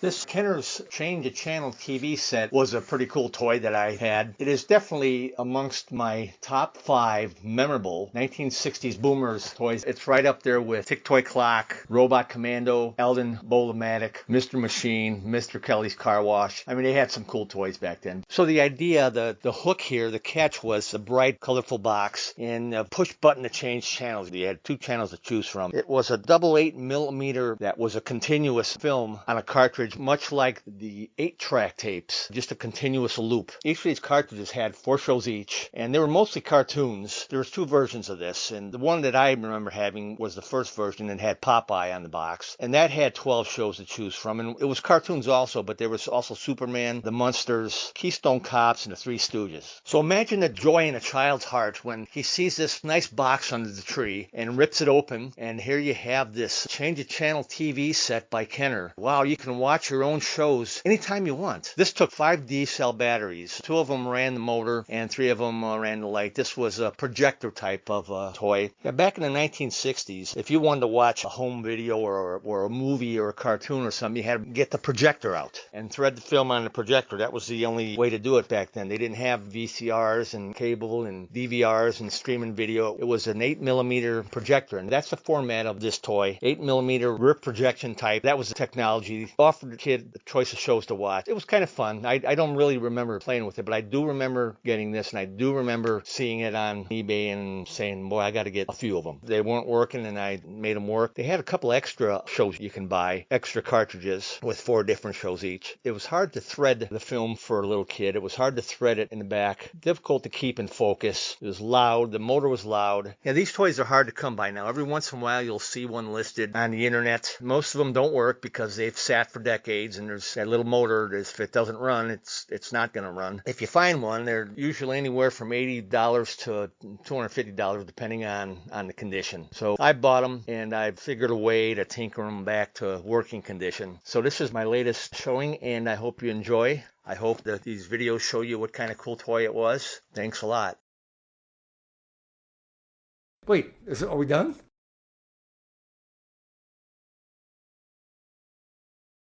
This Kenner's Change of Channel TV set was a pretty cool toy that I had. It is definitely amongst my top 5 memorable 1960s boomers toys. It's right up there with Tick Toy Clock, Robot Commando, Eldon Bowlematic, Mr. Machine, Mr. Kelly's Car Wash. I mean, they had some cool toys back then. So the idea, the hook here, the catch was a bright, colorful box and a push button to change channels. You had 2 channels to choose from. It was a double 8mm that was a continuous film on a cartridge, much like the 8-track tapes, just a continuous loop. Each of these cartridges had 4 shows each, and they were mostly cartoons. There was 2 versions of this, and the one that I remember having was the first version and had Popeye on the box, and that had 12 shows to choose from, and it was cartoons also, but there was also Superman, the Munsters, Keystone Cops, and the Three Stooges. So imagine the joy in a child's heart when he sees this nice box under the tree and rips it open, and here you have this Change of Channel TV set by Kenner. Wow, you can watch your own shows anytime you want. This took 5 D-cell batteries. 2 of them ran the motor and 3 of them ran the light. This was a projector type of toy. Yeah, back in the 1960s, if you wanted to watch a home video or a movie or a cartoon or something, you had to get the projector out and thread the film on the projector. That was the only way to do it back then. They didn't have VCRs and cable and DVRs and streaming video. It was an 8mm projector, and that's the format of this toy. 8mm rip projection type. That was the technology. Offered the kid the choice of shows to watch. It was kind of fun. I don't really remember playing with it, but I do remember getting this, and I do remember seeing it on eBay and saying, boy, I got to get a few of them. They weren't working, and I made them work. They had a couple extra shows you can buy, extra cartridges with 4 different shows each. It was hard to thread the film for a little kid. It was hard to thread it in the back. Difficult to keep in focus. It was loud. The motor was loud. Yeah, these toys are hard to come by now. Every once in a while, you'll see one listed on the internet. Most of them don't work because they've sat for decades, and there's that little motor. If it doesn't run, it's not going to run. If you find one, they're usually anywhere from $80 to $250, depending on the condition. So I bought them, and I figured a way to tinker them back to working condition. So this is my latest showing, and I hope you enjoy. I hope that these videos show you what kind of cool toy it was. Thanks a lot. Wait, are we done?